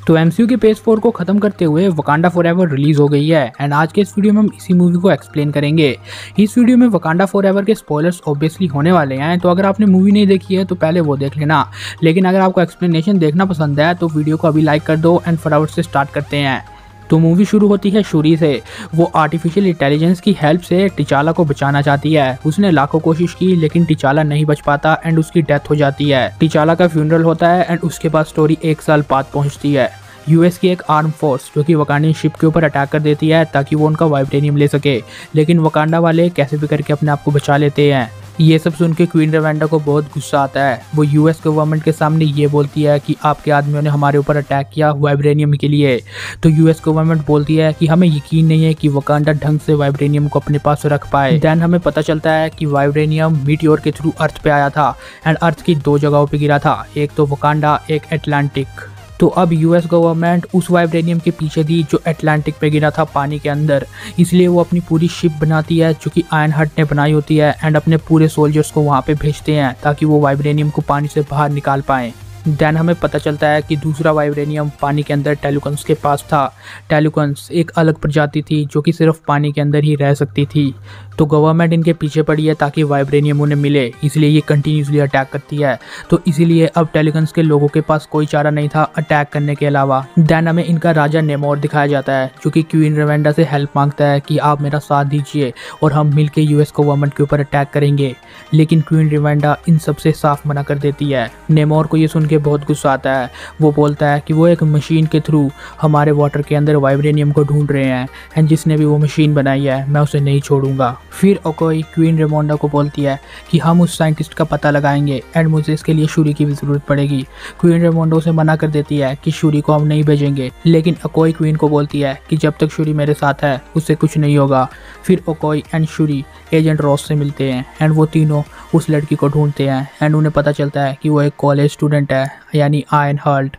तो एमसीयू के फेज 4 को खत्म करते हुए वकांडा फॉरएवर रिलीज हो गई है एंड आज के इस वीडियो में हम इसी मूवी को एक्सप्लेन करेंगे। इस वीडियो में वकांडा फॉरएवर के स्पॉयलर्स ऑब्वियसली होने वाले हैं, तो अगर आपने मूवी नहीं देखी है तो पहले वो देख लेना। लेकिन अगर आपको एक्सप्लेनेशन देखना पसंद है तो वीडियो को अभी लाइक कर दो एंड फटाफट से स्टार्ट करते हैं। तो मूवी शुरू होती है शूरी से। वो आर्टिफिशियल इंटेलिजेंस की हेल्प से टिचाला को बचाना चाहती है। उसने लाखों कोशिश की लेकिन टिचाला नहीं बच पाता एंड उसकी डेथ हो जाती है। टिचाला का फ्यूनरल होता है एंड उसके बाद स्टोरी 1 साल बाद पहुंचती है। यूएस की एक आर्म फोर्स जो कि वकांडियन शिप के ऊपर अटैक कर देती है ताकि वो उनका वाइब्रेनियम ले सके, लेकिन वकांडा वाले कैसे भी करके अपने आप को बचा लेते हैं। ये सब सुन के क्वीन रेवेंडा को बहुत गुस्सा आता है। वो यूएस गवर्नमेंट के सामने ये बोलती है कि आपके आदमियों ने हमारे ऊपर अटैक किया वाइब्रेनियम के लिए। तो यूएस गवर्नमेंट बोलती है कि हमें यकीन नहीं है कि वकांडा ढंग से वाइब्रेनियम को अपने पास रख पाए। देन हमें पता चलता है कि वाइब्रेनियम मीटियोर के थ्रू अर्थ पे आया था एंड अर्थ की 2 जगहों पे गिरा था, एक तो वकांडा, एक अटलांटिक। तो अब यूएस गवर्नमेंट उस वाइब्रेनियम के पीछे थी जो अटलांटिक पे गिरा था पानी के अंदर, इसलिए वो अपनी पूरी शिप बनाती है जो कि आयरन हर्ट ने बनाई होती है एंड अपने पूरे सोल्जर्स को वहाँ पे भेजते हैं ताकि वो वाइब्रेनियम को पानी से बाहर निकाल पाएं। देन हमें पता चलता है कि दूसरा वाइब्रेनियम पानी के अंदर टेलुकन्स के पास था। टेलुकन्स एक अलग प्रजाति थी जो कि सिर्फ पानी के अंदर ही रह सकती थी। तो गवर्नमेंट इनके पीछे पड़ी है ताकि वाइब्रेनियम उन्हें मिले, इसलिए ये कंटिन्यूसली अटैक करती है। तो इसीलिए अब टेलुकन्स के लोगों के पास कोई चारा नहीं था अटैक करने के अलावा। देन हमें इनका राजा नेमोर दिखाया जाता है जो कि क्वीन रेवेंडा से हेल्प मांगता है कि आप मेरा साथ दीजिए और हम मिलकर यूएस गवर्नमेंट के ऊपर अटैक करेंगे, लेकिन क्वीन रेवेंडा इन सबसे साफ मना कर देती है। नेमोर को ये सुन के बहुत गुस्सा आता है। वो बोलता है कि वो एक मशीन के थ्रू हमारे वाटर के अंदर वाइब्रेनियम को ढूंढ रहे हैं एंड जिसने भी वो मशीन बनाई है मैं उसे नहीं छोड़ूंगा। फिर ओकोई क्वीन रेमोंडा को बोलती है कि हम उस साइंटिस्ट का पता लगाएंगे एंड मुझे इसके लिए शूरी की भी जरूरत पड़ेगी। क्वीन रेमोंडा उसे मना कर देती है कि शूरी को हम नहीं भेजेंगे, लेकिन ओकोई क्वीन को बोलती है कि जब तक शूरी मेरे साथ है उससे कुछ नहीं होगा। फिर ओकोई एंड शूरी एजेंट रॉस से मिलते हैं एंड वो तीनों उस लड़की को ढूंढते हैं एंड उन्हें पता चलता है कि वो एक कॉलेज स्टूडेंट है यानी आयरन हर्ट।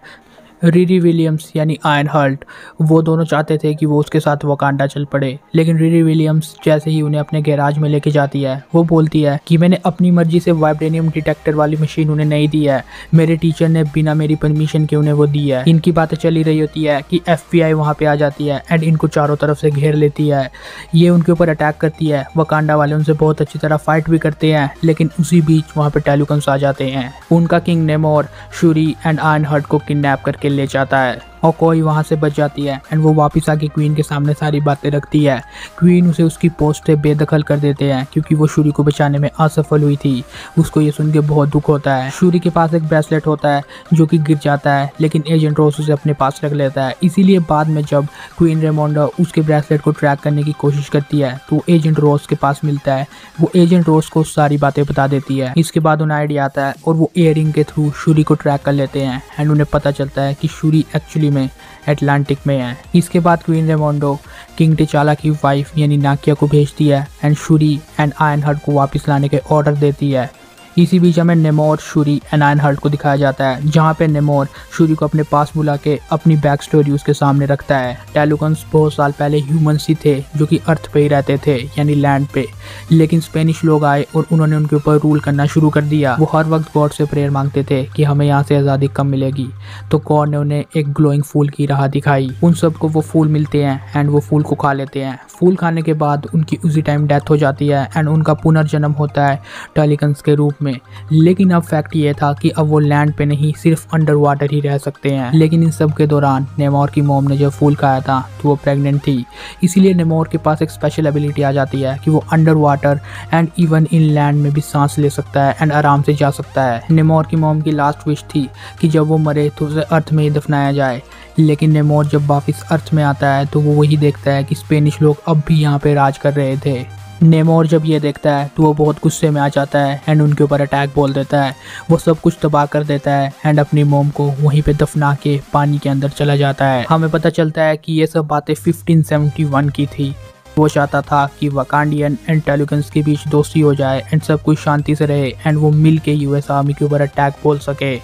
रिरी विलियम्स यानी आयरन हर्ट, वो दोनों चाहते थे कि वो उसके साथ वकांडा चल पड़े, लेकिन रिरी विलियम्स जैसे ही उन्हें अपने गैराज में लेके जाती है वो बोलती है कि मैंने अपनी मर्जी से वाइब्रेनियम डिटेक्टर वाली मशीन उन्हें नहीं दी है, मेरे टीचर ने बिना मेरी परमिशन के उन्हें वो दी है। इनकी बातें चली रही होती है कि FBI वहाँ पे आ जाती है एंड इनको चारों तरफ से घेर लेती है। ये उनके ऊपर अटैक करती है। वकांडा वाले उनसे बहुत अच्छी तरह फाइट भी करते हैं, लेकिन उसी बीच वहाँ पे टेलुकन्स आ जाते हैं। उनका king Namor Shuri and Ironheart को किडनैप करके ले जाता है और कोई वहाँ से बच जाती है एंड वो वापस आके क्वीन के सामने सारी बातें रखती है। क्वीन उसे उसकी पोस्ट से बेदखल कर देते हैं क्योंकि वो शूरी को बचाने में असफल हुई थी। उसको ये सुन के बहुत दुख होता है। शूरी के पास एक ब्रेसलेट होता है जो कि गिर जाता है, लेकिन एजेंट रोस उसे अपने पास रख लेता है। इसीलिए बाद में जब क्वीन रेमोंडा उसके ब्रेसलेट को ट्रैक करने की कोशिश करती है तो एजेंट रोस के पास मिलता है। वो एजेंट रोस को सारी बातें बता देती है। इसके बाद उन्हें आइडिया आता है और वो इयररिंग के थ्रू शूरी को ट्रैक कर लेते हैं एंड उन्हें पता चलता है कि शूरी एक्चुअली में अटलांटिक में है। इसके बाद क्वीन रेमोंडो किंग टिचाला की वाइफ यानी नाकिया को भेजती है and Shuri and Ironheart को वापस लाने के ऑर्डर देती है। इसी बीच हमें Namor, Shuri and Ironheart को दिखाया जाता है जहाँ पे नेमोर शूरी को अपने पास बुला के अपनी बैक स्टोरी उसके सामने रखता है। टेलुकन्स बहुत साल पहले ह्यूमंस ही थे जो कि अर्थ पे ही रहते थे यानी लैंड पे, लेकिन स्पेनिश लोग आए और उन्होंने उनके ऊपर रूल करना शुरू कर दिया। वो हर वक्त गॉड से प्रेयर मांगते थे कि हमें यहाँ से आज़ादी कब मिलेगी, तो गॉड ने उन्हें एक ग्लोइंग फूल की राह दिखाई। उन सबको वो फूल मिलते हैं एंड वो फूल को खा लेते हैं। फूल खाने के बाद उनकी उसी टाइम डेथ हो जाती है एंड उनका पुनर्जन्म होता है टेलिकन्स के रूप में। लेकिन अब फैक्ट ये था कि अब वो लैंड पे नहीं सिर्फ अंडर वाटर ही रह सकते हैं। लेकिन इन सब के दौरान नेमोर की मॉम ने जब फूल खाया था तो वो प्रेग्नेंट थी, इसीलिए नेमोर के पास एक स्पेशल एबिलिटी आ जाती है कि वो under water and even in land में भी सांस ले सकता है एंड आराम से जा सकता है। नेमोर की मॉम की लास्ट विश थी कि जब वो मरे तो उसे अर्थ में ही दफनाया जाए, लेकिन नेमोर जब वापस अर्थ में आता है तो वो वही देखता है कि स्पेनिश लोग अब भी यहाँ पे राज कर रहे थे। नेमोर जब ये देखता है तो वो बहुत गुस्से में आ जाता है एंड उनके ऊपर अटैक बोल देता है। वो सब कुछ तबाह कर देता है एंड अपनी मॉम को वहीं पे दफना के पानी के अंदर चला जाता है। हमें पता चलता है कि ये सब बातें 1571 की थी। वो चाहता था कि वकांडियन एंड टेलुकन्स के बीच दोस्ती हो जाए एंड सब कुछ शांति से रहे एंड वो मिल के यूएस आर्मी के ऊपर अटैक बोल सके।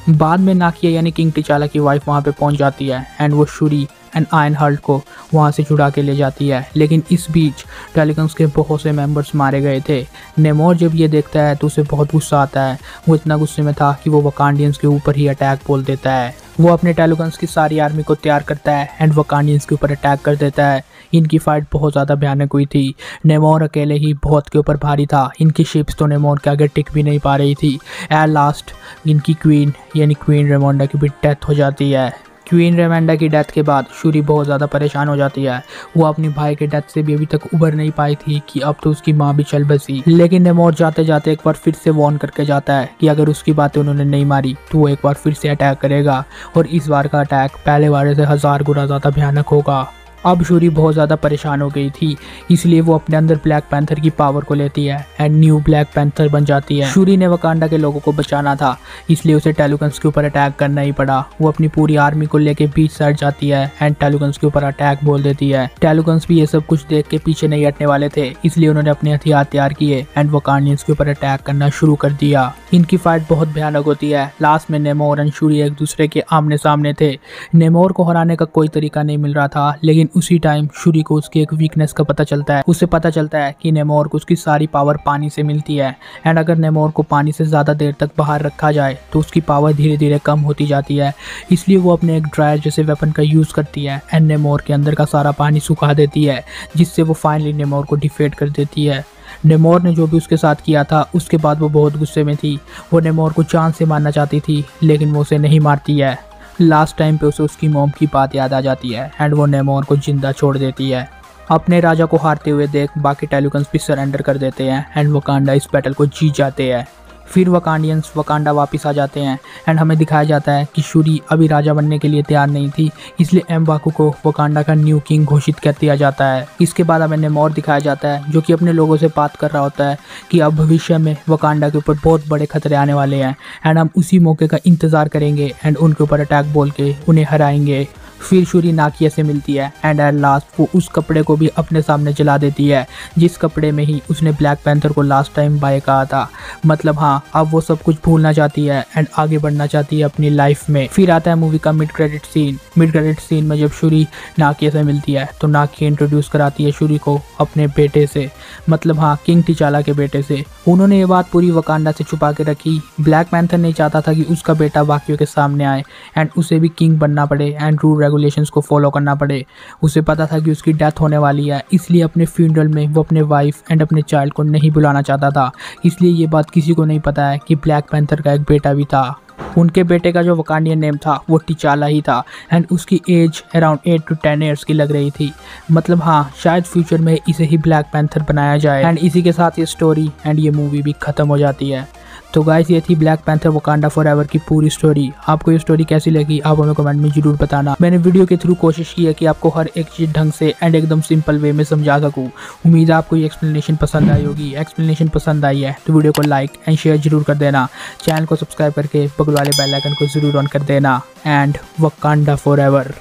बाद में नाकिया यानी किंग टिचाला की वाइफ वहाँ पे पहुँच जाती है एंड वो शूरी एंड आयरन हर्ट को वहाँ से छुड़ा के ले जाती है। लेकिन इस बीच टेलिकन्स के बहुत से मेंबर्स मारे गए थे। नेमोर जब ये देखता है तो उसे बहुत गुस्सा आता है। वो इतना गुस्से में था कि वो वकांडियंस के ऊपर ही अटैक बोल देता है। वो अपने टेलिकन्स की सारी आर्मी को तैयार करता है एंड वकांडियंस के ऊपर अटैक कर देता है। इनकी फाइट बहुत ज़्यादा भयानक हुई थी। नेमोर अकेले ही बहुत के ऊपर भारी था। इनकी शिप्स तो नेमोर के आगे टिक भी नहीं पा रही थी। एट लास्ट इनकी क्वीन यानी क्वीन रेमोंडा की भी डेथ हो जाती है। क्वीन रेमोंडा की डेथ के बाद शूरी बहुत ज़्यादा परेशान हो जाती है। वो अपनी भाई के डेथ से भी अभी तक उबर नहीं पाई थी कि अब तो उसकी माँ भी चल बसी। लेकिन नेमोर जाते जाते एक बार फिर से वॉर्न करके जाता है कि अगर उसकी बातें उन्होंने नहीं मारी तो वो एक बार फिर से अटैक करेगा और इस बार का अटैक पहले वाले से 1000 गुना ज़्यादा भयानक होगा। अब शूरी बहुत ज़्यादा परेशान हो गई थी, इसलिए वो अपने अंदर ब्लैक पैंथर की पावर को लेती है एंड न्यू ब्लैक पैंथर बन जाती है। शूरी ने वकांडा के लोगों को बचाना था, इसलिए उसे टेलिकन्स के ऊपर अटैक करना ही पड़ा। वो अपनी पूरी आर्मी को लेके बीच साइड जाती है एंड टेलिकन्स के ऊपर अटैक बोल देती है। टेलिकन्स भी ये सब कुछ देख के पीछे नहीं हटने वाले थे, इसलिए उन्होंने अपने हथियार तैयार किए एंड वकांडियंस के ऊपर अटैक करना शुरू कर दिया। इनकी फाइट बहुत भयानक होती है। लास्ट में नेमोर एंड शूरी एक दूसरे के आमने सामने थे। नेमोर को हराने का कोई तरीका नहीं मिल रहा था, लेकिन उसी टाइम शूरी को उसकी एक वीकनेस का पता चलता है। उसे पता चलता है कि नेमोर को उसकी सारी पावर पानी से मिलती है एंड अगर नेमोर को पानी से ज़्यादा देर तक बाहर रखा जाए तो उसकी पावर धीरे धीरे कम होती जाती है। इसलिए वो अपने एक ड्रायर जैसे वेपन का यूज़ करती है एंड नेमोर के अंदर का सारा पानी सुखा देती है, जिससे वो फाइनली नेमोर को डिफीट कर देती है। नेमोर ने जो भी उसके साथ किया था उसके बाद वो बहुत गुस्से में थी। वो नेमोर को जान से मारना चाहती थी, लेकिन वो उसे नहीं मारती है। लास्ट टाइम पे उसे उसकी मॉम की बात याद आ जाती है एंड वो नेमोर को जिंदा छोड़ देती है। अपने राजा को हारते हुए देख बाकी टेलिकन्स भी सरेंडर कर देते हैं एंड वकांडा इस बैटल को जीत जाते हैं। फिर वकांडियंस वकांडा वापस आ जाते हैं एंड हमें दिखाया जाता है कि शूरी अभी राजा बनने के लिए तैयार नहीं थी, इसलिए एम्बाकू को वकांडा का न्यू किंग घोषित कर दिया जाता है। इसके बाद हमें नेमोर दिखाया जाता है जो कि अपने लोगों से बात कर रहा होता है कि अब भविष्य में वकांडा के ऊपर बहुत बड़े खतरे आने वाले हैं एंड हम उसी मौके का इंतजार करेंगे एंड उनके ऊपर अटैक बोल के उन्हें हराएंगे। फिर शूरी नाकिया से मिलती है एंड एट लास्ट वो उस कपड़े को भी अपने सामने जला देती है जिस कपड़े में ही उसने ब्लैक पैंथर को लास्ट टाइम बाय कहा था। मतलब हाँ, अब वो सब कुछ भूलना चाहती है एंड आगे बढ़ना चाहती है अपनी लाइफ में। फिर आता है मूवी का mid credit scene. Mid credit scene में जब शूरी नाकिया से मिलती है तो नाकिया इंट्रोड्यूस कराती है शूरी को अपने बेटे से, मतलब हाँ किंग टिचाला के बेटे से। उन्होंने ये बात पूरी वकांडा से छुपा के रखी। ब्लैक पैंथर नहीं चाहता था कि उसका बेटा बाकियों के सामने आए एंड उसे भी किंग बनना पड़े एंड रूल रेगुलेशंस को फॉलो करना पड़े। उसे पता था कि उसकी डेथ होने वाली है, इसलिए अपने फ्यूनरल में वो अपने वाइफ एंड अपने चाइल्ड को नहीं बुलाना चाहता था। इसलिए ये बात किसी को नहीं पता है कि ब्लैक पैंथर का एक बेटा भी था। उनके बेटे का जो वकांडियन नेम था वो टिचाला ही था एंड उसकी एज अराउंड 8 to 10 ईयर्स की लग रही थी। मतलब हाँ, शायद फ्यूचर में इसे ही ब्लैक पैंथर बनाया जाए एंड इसी के साथ ये स्टोरी एंड ये मूवी भी खत्म हो जाती है। तो गाइस, ये थी ब्लैक पैंथर वकांडा फॉरएवर की पूरी स्टोरी। आपको ये स्टोरी कैसी लगी आप हमें कमेंट में जरूर बताना। मैंने वीडियो के थ्रू कोशिश की है कि आपको हर एक चीज़ ढंग से एंड एकदम सिंपल वे में समझा सकूं। उम्मीद है आपको ये एक्सप्लेनेशन पसंद आई होगी। एक्सप्लेनेशन पसंद आई है तो वीडियो को लाइक एंड शेयर जरूर कर देना। चैनल को सब्सक्राइब करके बगल वाले बेल आइकन को जरूर ऑन कर देना। And Wakanda forever.